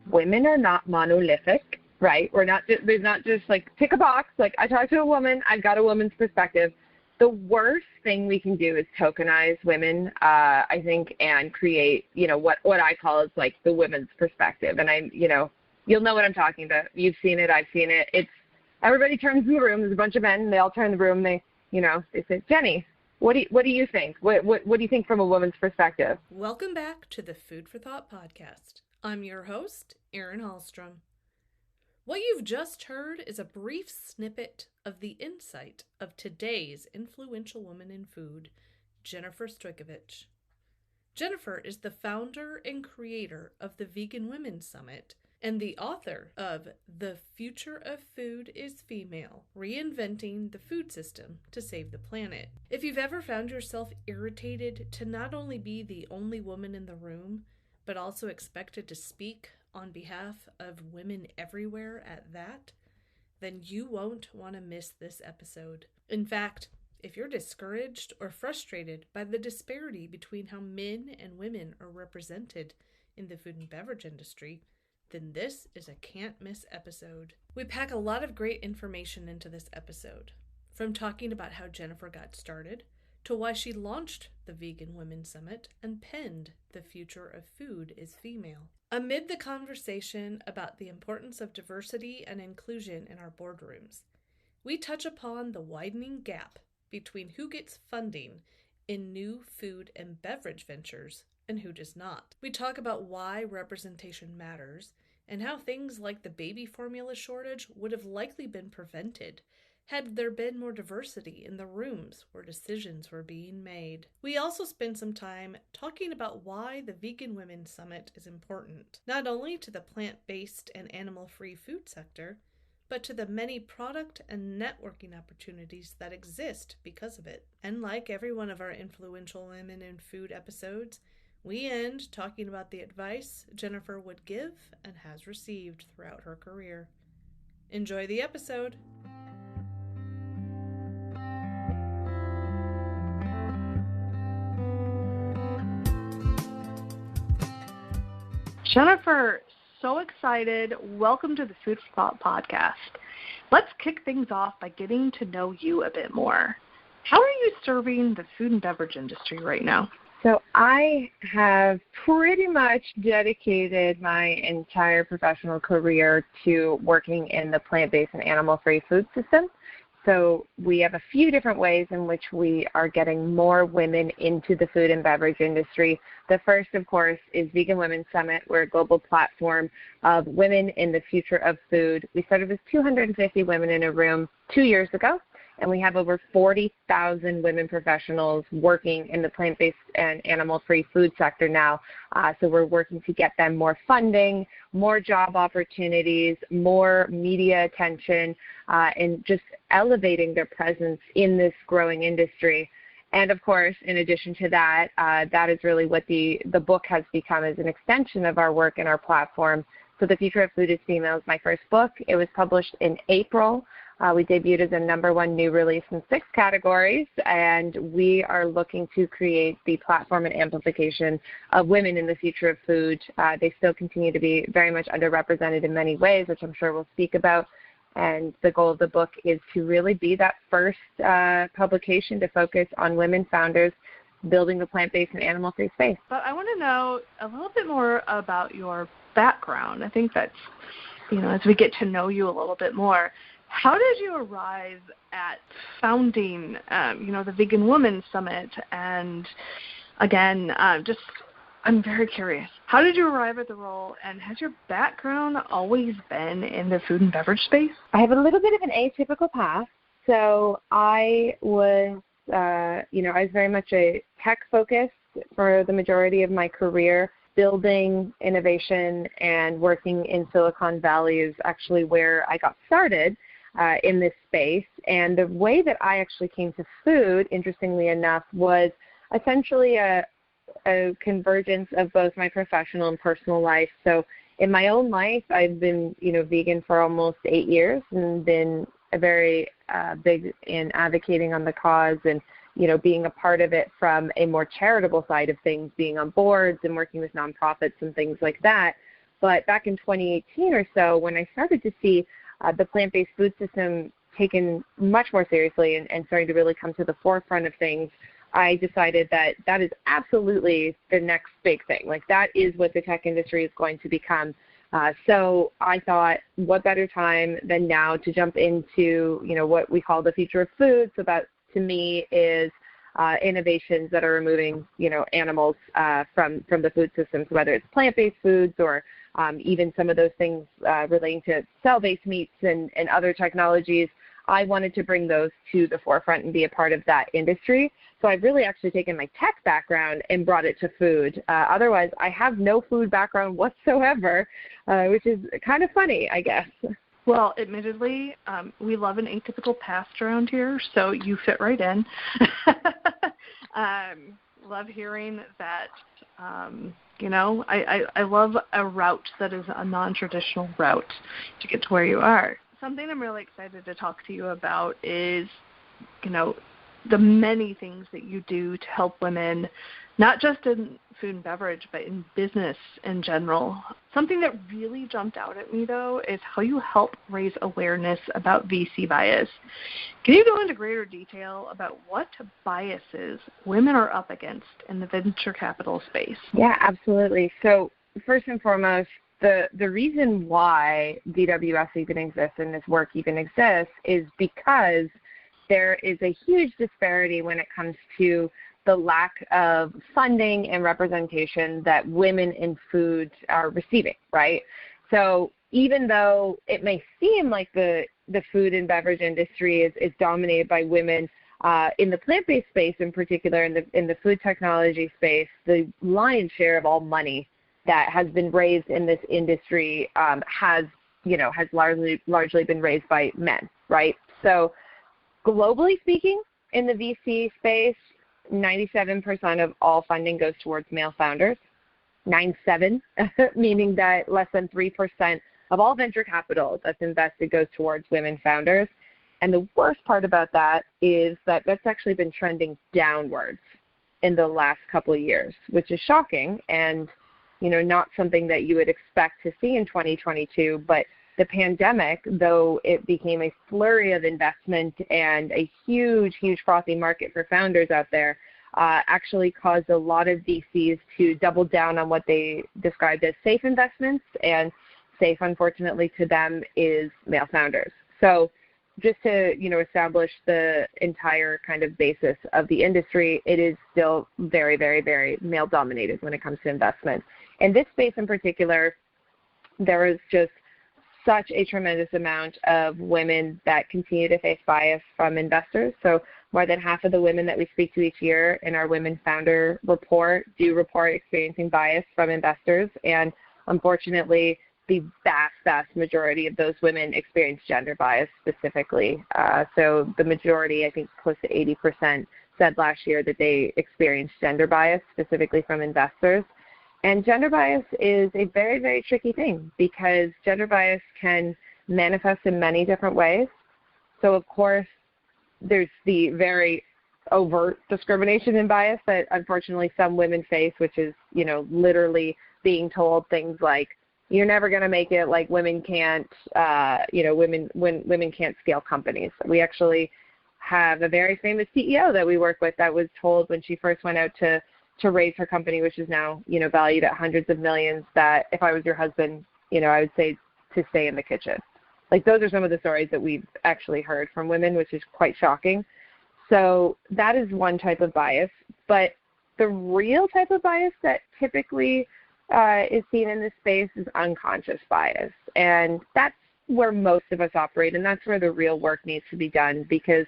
women are not monolithic, right? There's not just like pick a box, like I talk to a woman, I've got a woman's perspective. The worst thing we can do is tokenize women, I think, and create, what I call is like the women's perspective. And you'll know what I'm talking about. You've seen it, I've seen it. It's everybody turns in the room. There's a bunch of men, and they all turn in the room. They say, Jenny, what do you think? What do you think from a woman's perspective? Welcome back to the Food for Thought podcast. I'm your host, Erin Hallstrom. What you've just heard is a brief snippet of the insight of today's influential woman in food, Jennifer Stojkovic. Jennifer is the founder and creator of the Vegan Women Summit and the author of The Future of Food is Female, Reinventing the Food System to Save the Planet. If you've ever found yourself irritated to not only be the only woman in the room, but also expected to speak on behalf of women everywhere at that, then you won't want to miss this episode. In fact, if you're discouraged or frustrated by the disparity between how men and women are represented in the food and beverage industry, then this is a can't-miss episode. We pack a lot of great information into this episode, from talking about how Jennifer got started, to why she launched the Vegan Women Summit and penned The Future of Food is Female. Amid the conversation about the importance of diversity and inclusion in our boardrooms, we touch upon the widening gap between who gets funding in new food and beverage ventures and who does not. We talk about why representation matters and how things like the baby formula shortage would have likely been prevented had there been more diversity in the rooms where decisions were being made. We also spend some time talking about why the Vegan Women Summit is important, not only to the plant-based and animal-free food sector, but to the many product and networking opportunities that exist because of it. And like every one of our influential women in food episodes, we end talking about the advice Jennifer would give and has received throughout her career. Enjoy the episode! Jennifer, so excited. Welcome to the Food for Thought podcast. Let's kick things off by getting to know you a bit more. How are you serving the food and beverage industry right now? So I have pretty much dedicated my entire professional career to working in the plant-based and animal-free food system. So we have a few different ways in which we are getting more women into the food and beverage industry. The first, of course, is Vegan Women Summit. We're a global platform of women in the future of food. We started with 250 women in a room 2 years ago, and we have over 40,000 women professionals working in the plant-based and animal-free food sector now. So we're working to get them more funding, more job opportunities, more media attention, and just elevating their presence in this growing industry. And of course, in addition to that, that is really what the book has become, as an extension of our work and our platform. So The Future of Food is Female is my first book. It was published in April. We debuted as a #1 new release in 6 categories, and we are looking to create the platform and amplification of women in the future of food. They still continue to be very much underrepresented in many ways, which I'm sure we'll speak about. And the goal of the book is to really be that first publication to focus on women founders building the plant-based and animal-free space. But I want to know a little bit more about your background. I think that's, as we get to know you a little bit more, how did you arrive at founding, the Vegan Women Summit? And again, I'm very curious. How did you arrive at the role, and has your background always been in the food and beverage space? I have a little bit of an atypical path. So I was, I was very much a tech-focused for the majority of my career. Building innovation and working in Silicon Valley is actually where I got started in this space. And the way that I actually came to food, interestingly enough, was essentially a convergence of both my professional and personal life. So in my own life, I've been, vegan for almost 8 years and been very big in advocating on the cause and, being a part of it from a more charitable side of things, being on boards and working with nonprofits and things like that. But back in 2018 or so, when I started to see the plant-based food system taken much more seriously and starting to really come to the forefront of things, I decided that that is absolutely the next big thing. Like, that is what the tech industry is going to become. So I thought, what better time than now to jump into, what we call the future of food. So that, to me, is innovations that are removing, animals from the food systems, whether it's plant-based foods or even some of those things relating to cell-based meats and other technologies. I wanted to bring those to the forefront and be a part of that industry. So I've really actually taken my tech background and brought it to food. Otherwise, I have no food background whatsoever, which is kind of funny, I guess. Well, admittedly, we love an atypical past around here, so you fit right in. Love hearing that, I love a route that is a non-traditional route to get to where you are. Something I'm really excited to talk to you about is, the many things that you do to help women, not just in food and beverage, but in business in general. Something that really jumped out at me, though, is how you help raise awareness about VC bias. Can you go into greater detail about what biases women are up against in the venture capital space? Yeah, absolutely. So first and foremost, the reason why DWS even exists and this work even exists is because there is a huge disparity when it comes to the lack of funding and representation that women in food are receiving, right? So even though it may seem like the food and beverage industry is dominated by women, in the plant-based space in particular, in the food technology space, the lion's share of all money that has been raised in this industry has largely been raised by men, right? So globally speaking, in the VC space, 97% of all funding goes towards male founders, 97, meaning that less than 3% of all venture capital that's invested goes towards women founders. And the worst part about that is that that's actually been trending downwards in the last couple of years, which is shocking and, not something that you would expect to see in 2022, but the pandemic, though it became a flurry of investment and a huge, huge frothy market for founders out there, actually caused a lot of VCs to double down on what they described as safe investments, and safe, unfortunately, to them is male founders. So just to, establish the entire kind of basis of the industry, it is still very, very, very male-dominated when it comes to investment. In this space in particular, there is just such a tremendous amount of women that continue to face bias from investors. So more than half of the women that we speak to each year in our Women Founder report do report experiencing bias from investors. And unfortunately, the vast, vast majority of those women experience gender bias specifically. So the majority, I think close to 80%, said last year that they experienced gender bias specifically from investors. And gender bias is a very, very tricky thing because gender bias can manifest in many different ways. So, of course, there's the very overt discrimination and bias that unfortunately some women face, which is, literally being told things like, you're never going to make it, like women can't, women can't scale companies. We actually have a very famous CEO that we work with that was told when she first went out to raise her company, which is now, valued at hundreds of millions, that if I was your husband, I would say to stay in the kitchen. Like, those are some of the stories that we've actually heard from women, which is quite shocking. So that is one type of bias. But the real type of bias that typically is seen in this space is unconscious bias. And that's where most of us operate, and that's where the real work needs to be done, because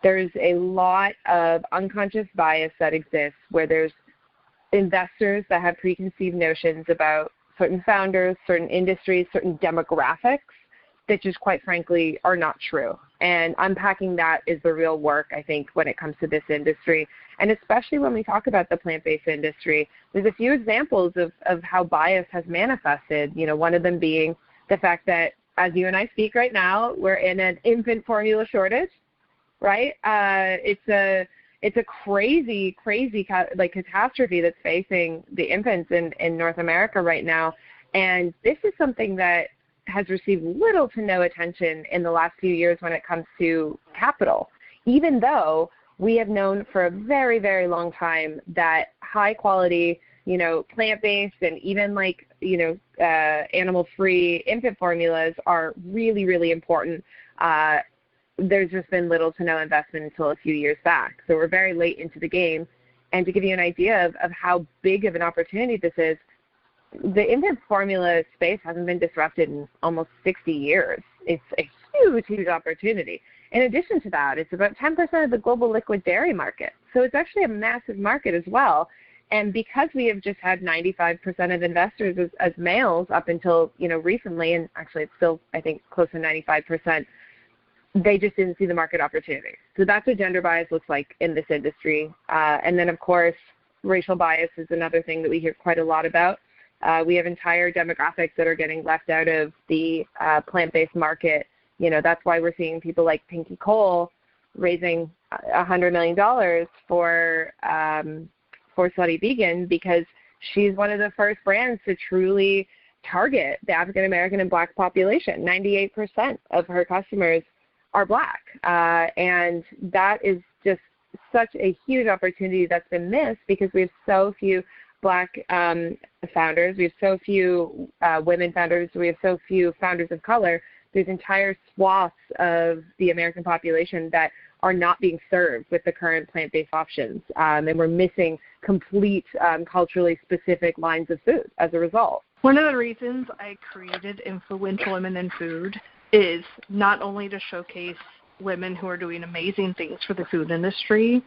there's a lot of unconscious bias that exists where there's investors that have preconceived notions about certain founders, certain industries, certain demographics that just quite frankly are not true. And unpacking that is the real work, I think, when it comes to this industry. And especially when we talk about the plant-based industry, there's a few examples of how bias has manifested, one of them being the fact that as you and I speak right now, we're in an infant formula shortage. Right? It's a crazy catastrophe that's facing the infants in North America right now. And this is something that has received little to no attention in the last few years when it comes to capital, even though we have known for a very, very long time that high quality, plant-based and even animal-free infant formulas are really, really important. There's just been little to no investment until a few years back. So we're very late into the game. And to give you an idea of how big of an opportunity this is, the infant formula space hasn't been disrupted in almost 60 years. It's a huge, huge opportunity. In addition to that, it's about 10% of the global liquid dairy market. So it's actually a massive market as well. And because we have just had 95% of investors as males up until, recently, and actually it's still, I think, close to 95%, they just didn't see the market opportunity. So that's what gender bias looks like in this industry. And then, of course, racial bias is another thing that we hear quite a lot about. We have entire demographics that are getting left out of the plant-based market. That's why we're seeing people like Pinky Cole raising $100 million for Slutty Vegan, because she's one of the first brands to truly target the African American and Black population. 98% of her customers are Black, and that is just such a huge opportunity that's been missed because we have so few Black founders, we have so few women founders, we have so few founders of color. There's entire swaths of the American population that are not being served with the current plant-based options, and we're missing complete culturally specific lines of food as a result. One of the reasons I created Influential Women in Food is not only to showcase women who are doing amazing things for the food industry,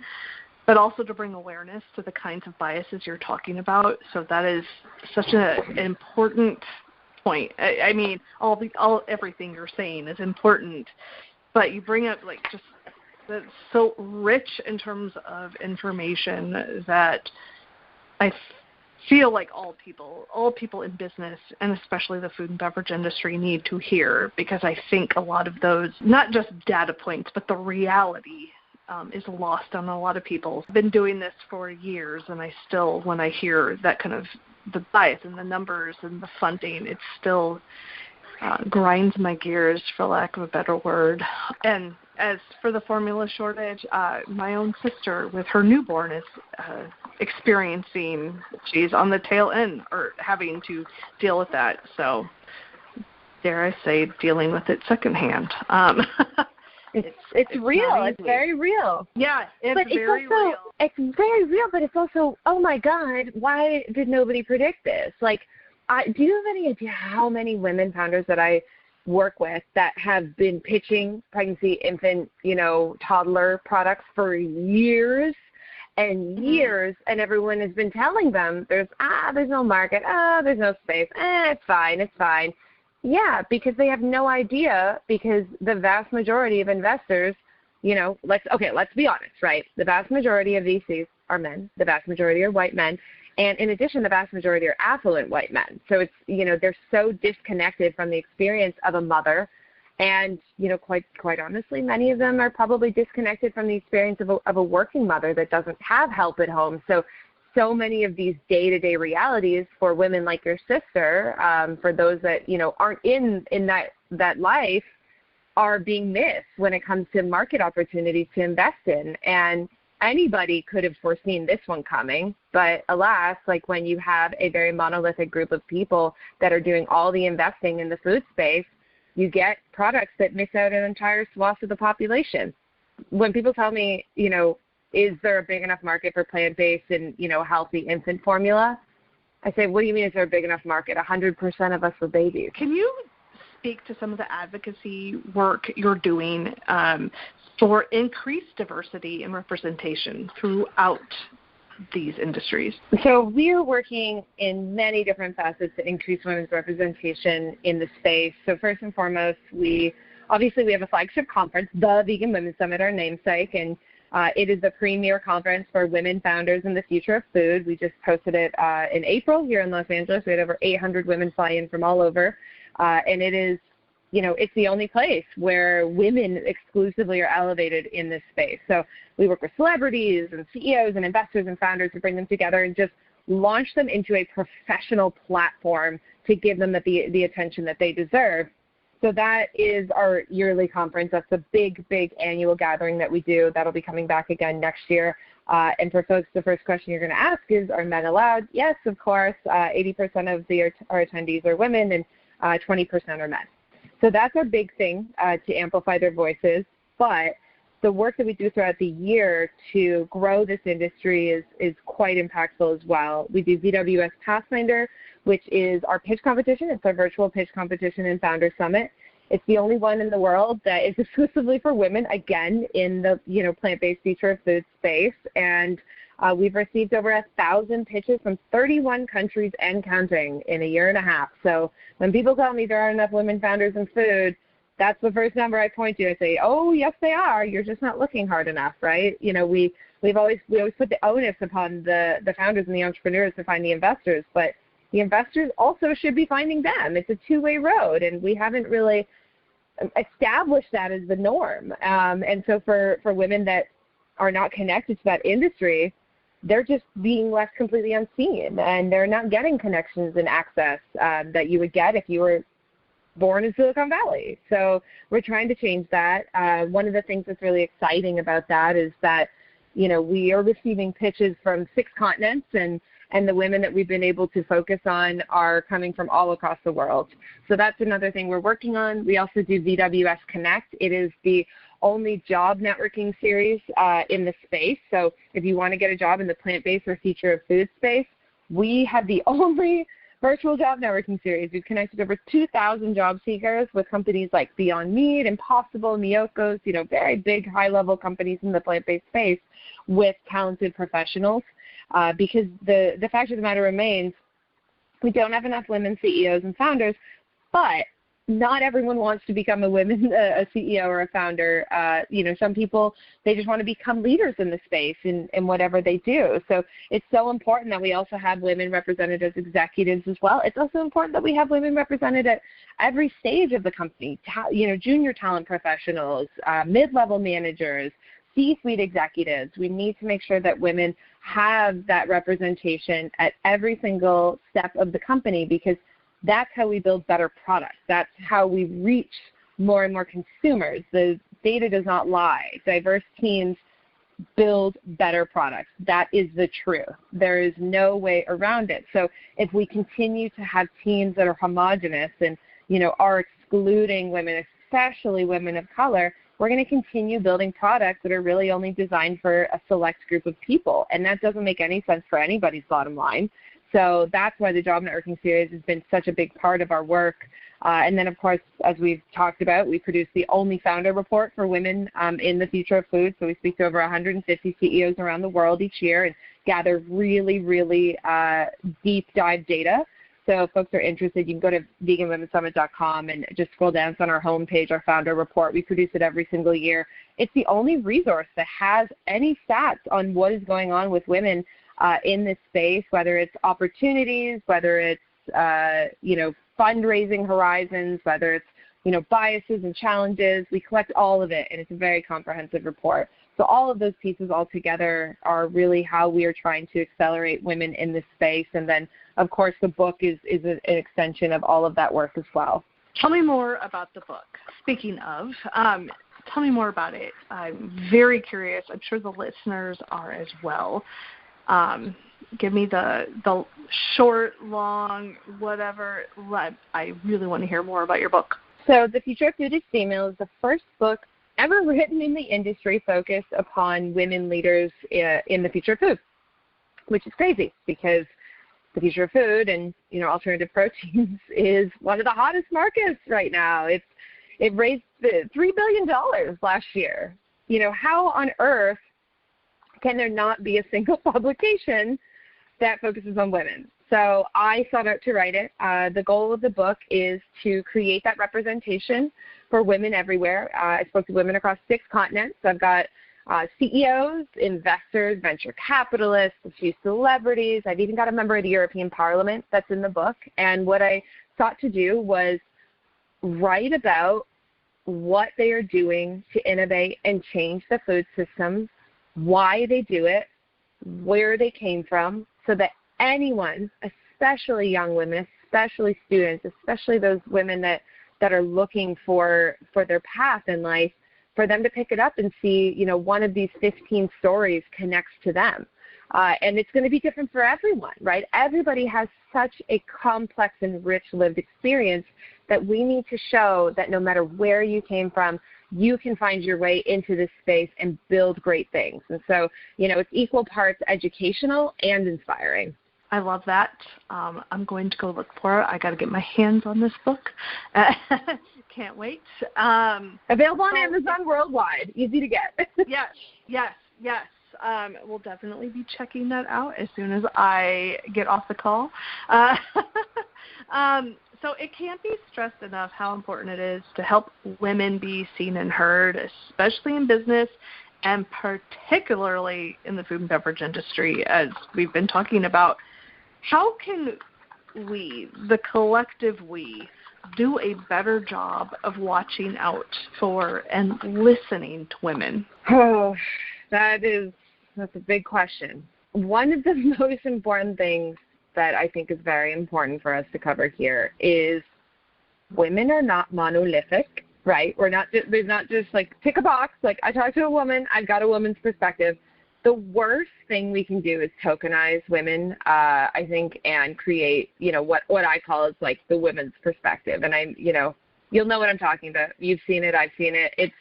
but also to bring awareness to the kinds of biases you're talking about. So that is such an important point. I mean, everything you're saying is important, but you bring up just that's so rich in terms of information that I feel like all people in business, and especially the food and beverage industry, need to hear, because I think a lot of those, not just data points, but the reality is lost on a lot of people. I've been doing this for years, and I still, when I hear that kind of the bias and the numbers and the funding, it still grinds my gears, for lack of a better word. And as for the formula shortage, my own sister with her newborn is experiencing, she's on the tail end or having to deal with that. So dare I say, dealing with it secondhand. It's real. It's very real. Yeah, real. It's very real, but it's also, oh my God, why did nobody predict this? Do you have any idea how many women founders that I work with that have been pitching pregnancy, infant, toddler products for years and years, and everyone has been telling them there's no market, there's no space, it's fine. Yeah, because they have no idea, because the vast majority of investors, let's be honest, right? The vast majority of VCs are men. The vast majority are white men. And in addition, the vast majority are affluent white men. So it's, they're so disconnected from the experience of a mother. And, quite honestly, many of them are probably disconnected from the experience of a working mother that doesn't have help at home. So many of these day-to-day realities for women like your sister, for those that, aren't in that life, are being missed when it comes to market opportunities to invest in. And anybody could have foreseen this one coming, but alas, when you have a very monolithic group of people that are doing all the investing in the food space, you get products that miss out an entire swath of the population. When people tell me, is there a big enough market for plant-based and, healthy infant formula? I say, what do you mean is there a big enough market? 100% of us were babies. Can you speak to some of the advocacy work you're doing for increased diversity and representation throughout these industries? So we are working in many different facets to increase women's representation in the space. So first and foremost, we have a flagship conference, the Vegan Women's Summit, our namesake, and it is the premier conference for women founders in the future of food. We just hosted it in April here in Los Angeles. We had over 800 women fly in from all over, and it is, it's the only place where women exclusively are elevated in this space. So we work with celebrities and CEOs and investors and founders to bring them together and just launch them into a professional platform to give them the attention that they deserve. So that is our yearly conference. That's a big, big annual gathering that we do. That'll be coming back again next year. And for folks, the first question you're going to ask is, are men allowed? Yes, of course. 80% of our attendees are women and 20% are men. So that's our big thing to amplify their voices. But the work that we do throughout the year to grow this industry is quite impactful as well. We do VWS Pathfinder, which is our pitch competition. It's our virtual pitch competition and founder summit. It's the only one in the world that is exclusively for women, again, in the plant-based future of food space. And we've received over 1,000 pitches from 31 countries and counting in a year and a half. So when people tell me there aren't enough women founders in food, that's the first number I point to. I say, oh, yes, they are. You're just not looking hard enough, right? We always put the onus upon the founders and the entrepreneurs to find the investors, but the investors also should be finding them. It's a two-way road, and we haven't really established that as the norm. And so for women that are not connected to that industry, they're just being left completely unseen, and they're not getting connections and access that you would get if you were born in Silicon Valley. So we're trying to change that. One of the things that's really exciting about that is that, we are receiving pitches from 6 continents, and the women that we've been able to focus on are coming from all across the world. So that's another thing we're working on. We also do VWS Connect. It is the only job networking series in the space. So if you want to get a job in the plant-based or future of food space, we have the only virtual job networking series. We've connected over 2,000 job seekers with companies like Beyond Meat, Impossible, Miyoko's, very big high-level companies in the plant-based space with talented professionals. Because the fact of the matter remains, we don't have enough women CEOs and founders, but not everyone wants to become a CEO or a founder. Some people, they just want to become leaders in the space in whatever they do. So it's so important that we also have women represented as executives as well. It's also important that we have women represented at every stage of the company, junior talent professionals, mid-level managers, C-suite executives. We need to make sure that women have that representation at every single step of the company, because that's how we build better products. That's how we reach more and more consumers. The data does not lie. Diverse teams build better products. That is the truth. There is no way around it. So if we continue to have teams that are homogenous and, are excluding women, especially women of color, we're going to continue building products that are really only designed for a select group of people. And that doesn't make any sense for anybody's bottom line. So that's why the Job Networking Series has been such a big part of our work. And then, of course, as we've talked about, we produce the only founder report for women in the future of food. So we speak to over 150 CEOs around the world each year and gather really, really deep dive data. So if folks are interested, you can go to veganwomensummit.com and just scroll down. It's on our homepage, our founder report. We produce it every single year. It's the only resource that has any stats on what is going on with women in this space, whether it's opportunities, whether it's, fundraising horizons, whether it's, biases and challenges. We collect all of it, and it's a very comprehensive report. So all of those pieces all together are really how we are trying to accelerate women in this space. And then, of course, the book is an extension of all of that work as well. Tell me more about the book. Speaking of, tell me more about it. I'm very curious. I'm sure the listeners are as well. Give me the short, long, whatever. I really want to hear more about your book. So The Future of Food is Female is the first book ever written in the industry focused upon women leaders in the future of food, which is crazy because the future of food and, alternative proteins is one of the hottest markets right now. It raised $3 billion last year. How on earth can there not be a single publication that focuses on women? So I sought out to write it. The goal of the book is to create that representation for women everywhere. I spoke to women across 6 continents. I've got CEOs, investors, venture capitalists, a few celebrities. I've even got a member of the European Parliament that's in the book. And what I sought to do was write about what they are doing to innovate and change the food systems, why they do it, where they came from, so that anyone, especially young women, especially students, especially those women that are looking for their path in life, for them to pick it up and see, one of these 15 stories connects to them. And it's going to be different for everyone, right? Everybody has such a complex and rich lived experience that we need to show that no matter where you came from, you can find your way into this space and build great things. And so, it's equal parts educational and inspiring. I love that. I'm going to go look for it. I got to get my hands on this book. Can't wait. Available on Amazon worldwide. Easy to get. Yes. We'll definitely be checking that out as soon as I get off the call. So it can't be stressed enough how important it is to help women be seen and heard, especially in business and particularly in the food and beverage industry, as we've been talking about. How can we, the collective we, do a better job of watching out for and listening to women? Oh, that's a big question. One of the most important things that I think is very important for us to cover here is women are not monolithic, right? There's not just like tick a box, like I talked to a woman, I've got a woman's perspective. The worst thing we can do is tokenize women, I think, and create, what I call is like the women's perspective. And you'll know what I'm talking about. You've seen it, I've seen it. It's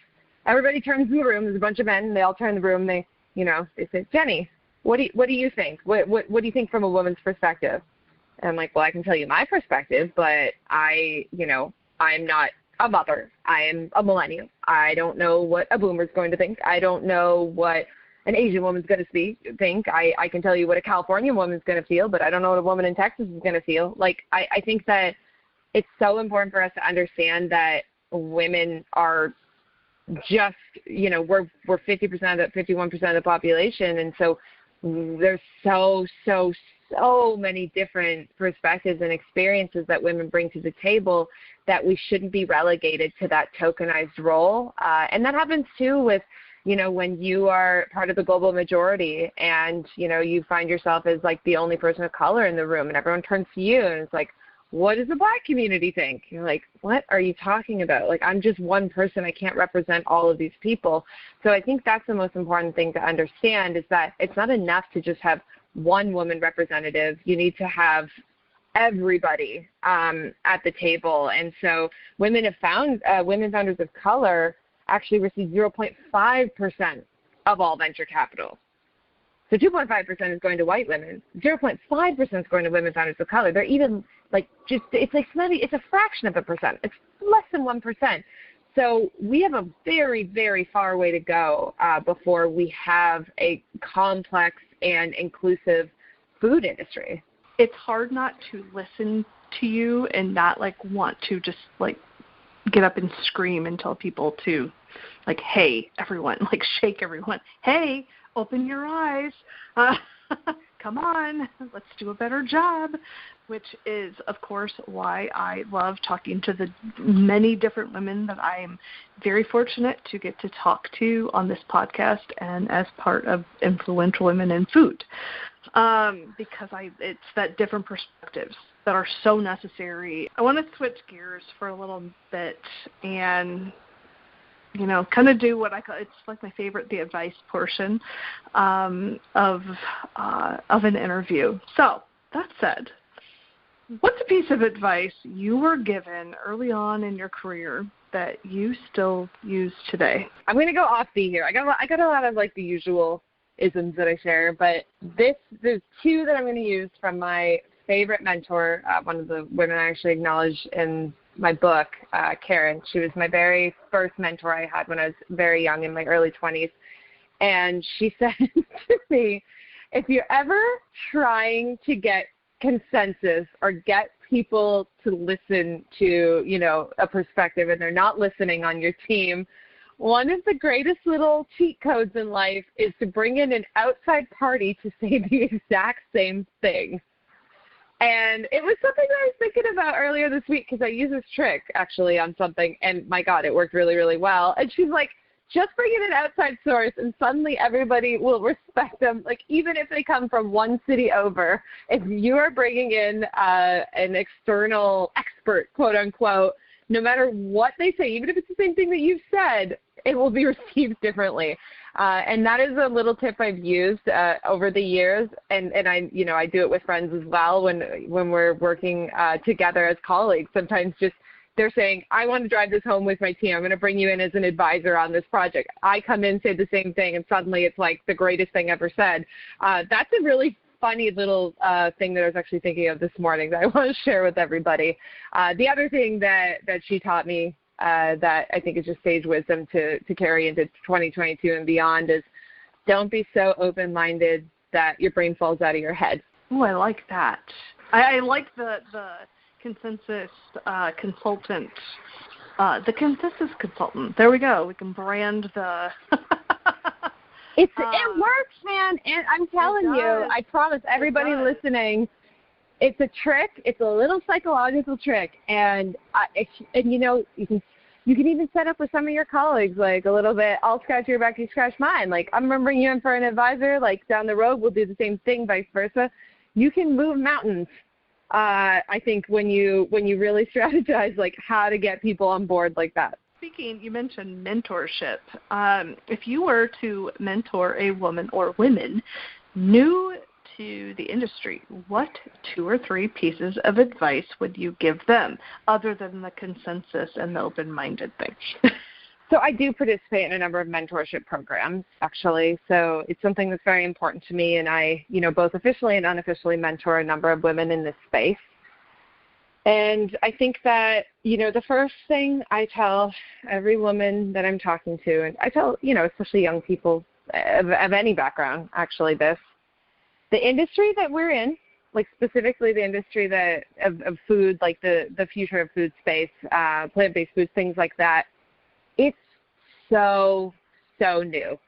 everybody turns in the room. There's a bunch of men, and they all turn in the room. And they say, Jenny, what do you think? What do you think from a woman's perspective? And I'm like, well, I can tell you my perspective, but I'm not a mother. I am a millennial. I don't know what a boomer's going to think. I don't know what an Asian woman's going to think. I can tell you what a California woman's going to feel, but I don't know what a woman in Texas is going to feel. Like, I think that it's so important for us to understand that women are just, we're 50% of the 51% of the population. And so there's so many different perspectives and experiences that women bring to the table that we shouldn't be relegated to that tokenized role. And that happens too with, when you are part of the global majority and, you find yourself as like the only person of color in the room and everyone turns to you and it's like, what does the Black community think? You're like, what are you talking about? Like, I'm just one person. I can't represent all of these people. So I think that's the most important thing to understand is that it's not enough to just have one woman representative. You need to have everybody at the table. And so women founders of color actually receive 0.5% of all venture capital. So 2.5% is going to white women. 0.5% is going to women founders of color. They're even it's a fraction of a percent. It's less than 1%. So we have a very, very far way to go before we have a complex and inclusive food industry. It's hard not to listen to you and not want to just get up and scream and tell people to hey, everyone, shake everyone. Hey, open your eyes. Come on, let's do a better job, which is, of course, why I love talking to the many different women that I am very fortunate to get to talk to on this podcast and as part of Influential Women in Food, because it's that different perspectives that are so necessary. I want to switch gears for a little bit and kind of do what I call, it's like my favorite, the advice portion of an interview. So that said, what's a piece of advice you were given early on in your career that you still use today? I'm going to go offbeat here. I got a lot of the usual isms that I share, but there's two that I'm going to use from my favorite mentor, one of the women I actually acknowledge in my book, Karen. She was my very first mentor I had when I was very young, in my early 20s. And she said to me, if you're ever trying to get consensus or get people to listen to, a perspective and they're not listening on your team, one of the greatest little cheat codes in life is to bring in an outside party to say the exact same thing. And it was something that I was thinking about earlier this week because I used this trick actually on something, and my God, it worked really, really well. And she's like, just bring in an outside source, and suddenly everybody will respect them. Like, even if they come from one city over, if you are bringing in an external expert, quote unquote, no matter what they say, even if it's the same thing that you've said, it will be received differently. And that is a little tip I've used over the years, and I do it with friends as well when we're working together as colleagues. Sometimes just they're saying, I want to drive this home with my team. I'm going to bring you in as an advisor on this project. I come in, say the same thing, and suddenly it's like the greatest thing ever said. That's a really funny little thing that I was actually thinking of this morning that I want to share with everybody. The other thing that she taught me that I think is just sage wisdom to carry into 2022 and beyond is don't be so open-minded that your brain falls out of your head. Oh, I like that. I like the consensus consultant. The consensus consultant. There we go. We can brand the... It works, man. And I'm telling you, I promise everybody listening, it's a trick. It's a little psychological trick. And you can even set up with some of your colleagues, like a little bit, I'll scratch your back, you scratch mine. Like, I'm going to bring you in for an advisor. Like, down the road, we'll do the same thing, vice versa. You can move mountains. I think when you really strategize, like, how to get people on board like that. Speaking, you mentioned mentorship. If you were to mentor a woman or women new to the industry, what 2 or 3 pieces of advice would you give them other than the consensus and the open-minded thing? So I do participate in a number of mentorship programs, actually. So it's something that's very important to me, and I, both officially and unofficially mentor a number of women in this space. And I think that, the first thing I tell every woman that I'm talking to, and I tell, especially young people of any background, actually, the industry that we're in, like specifically the industry of food, like the future of food space, plant-based foods, things like that, it's so new.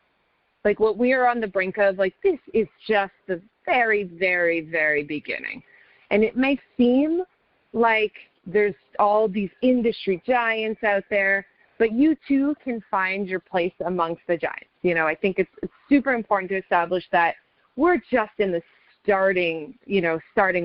Like, what we are on the brink of, like, this is just the very, very, very beginning. And it may seem like there's all these industry giants out there, but you too can find your place amongst the giants. I think it's super important to establish that we're just in the starting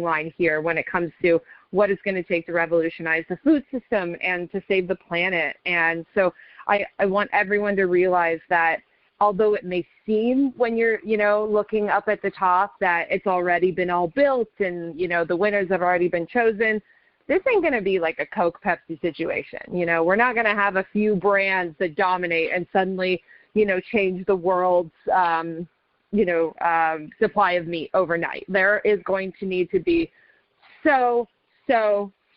line here when it comes to what it's going to take to revolutionize the food system and to save the planet. And so I want everyone to realize that although it may seem when you're, looking up at the top that it's already been all built and, the winners have already been chosen, this ain't going to be like a Coke Pepsi situation. We're not going to have a few brands that dominate and suddenly, change the world's, supply of meat overnight. There is going to need to be so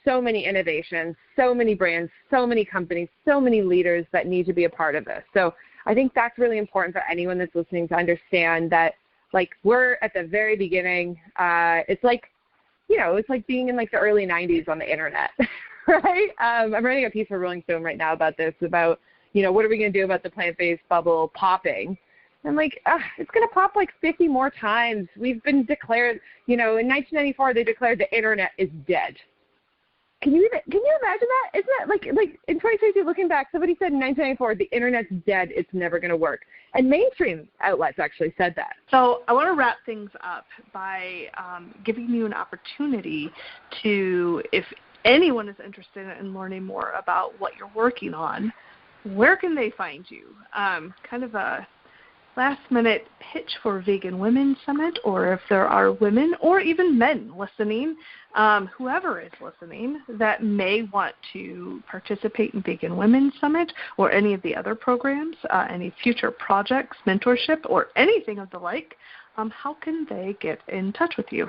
many innovations, so many brands, so many companies, so many leaders that need to be a part of this. So I think that's really important for anyone that's listening to understand that, like, we're at the very beginning. It's like being in, like, the early 90s on the internet, right? I'm writing a piece for Rolling Stone right now about this, about, what are we going to do about the plant-based bubble popping? I'm like, it's going to pop like 50 more times. We've been declared, in 1994, they declared the internet is dead. Can you imagine that? Isn't that like in 2022, looking back, somebody said in 1994, the internet's dead, it's never going to work. And mainstream outlets actually said that. So I want to wrap things up by giving you an opportunity to, if anyone is interested in learning more about what you're working on, where can they find you? Kind of a last-minute pitch for Vegan Women Summit, or if there are women or even men listening, whoever is listening, that may want to participate in Vegan Women Summit or any of the other programs, any future projects, mentorship, or anything of the like, how can they get in touch with you?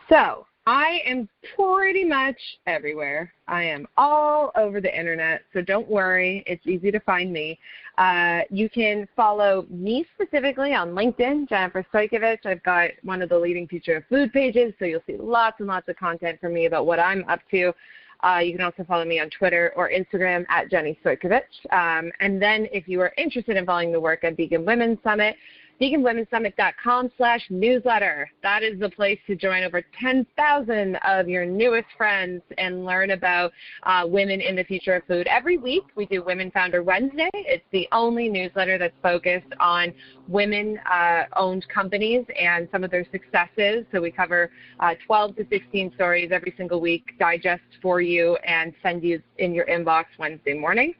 So I am pretty much everywhere. I am all over the internet, so don't worry. It's easy to find me. You can follow me specifically on LinkedIn, Jennifer Stojkovic. I've got one of the leading future of food pages, so you'll see lots and lots of content from me about what I'm up to. You can also follow me on Twitter or Instagram at Jenny Stojkovic. And then if you are interested in following the work at Vegan Women Summit, veganwomensummit.com/newsletter. That is the place to join over 10,000 of your newest friends and learn about women in the future of food. Every week we do Women Founder Wednesday. It's the only newsletter that's focused on women-owned companies and some of their successes. So we cover 12 to 16 stories every single week, digest for you, and send you in your inbox Wednesday morning.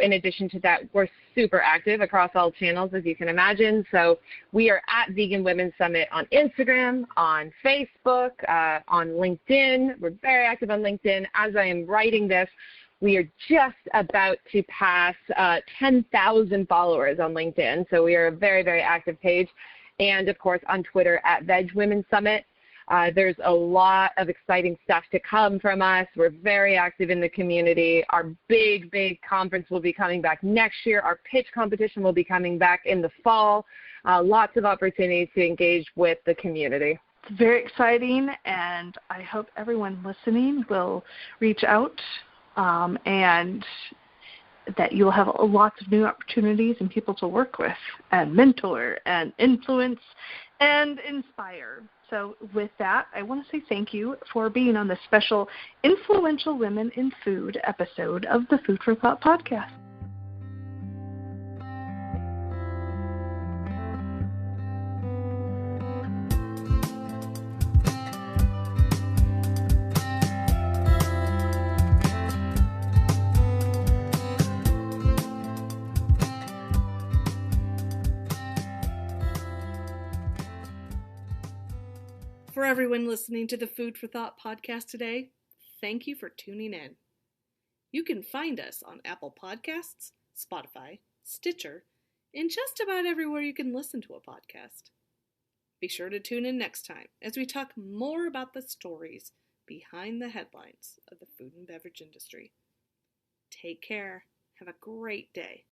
In addition to that, we're super active across all channels, as you can imagine. So we are at Vegan Women Summit on Instagram, on Facebook, on LinkedIn. We're very active on LinkedIn. As I am writing this, we are just about to pass 10,000 followers on LinkedIn. So we are a very, very active page. And, of course, on Twitter at Veg Women Summit. There's a lot of exciting stuff to come from us. We're very active in the community. Our big, big conference will be coming back next year. Our pitch competition will be coming back in the fall. Lots of opportunities to engage with the community. It's very exciting, and I hope everyone listening will reach out and that you'll have lots of new opportunities and people to work with and mentor and influence and inspire. So with that, I want to say thank you for being on this special Influential Women in Food episode of the Food for Thought podcast. For everyone listening to the Food for Thought podcast today, thank you for tuning in. You can find us on Apple Podcasts, Spotify, Stitcher, and just about everywhere you can listen to a podcast. Be sure to tune in next time as we talk more about the stories behind the headlines of the food and beverage industry. Take care. Have a great day.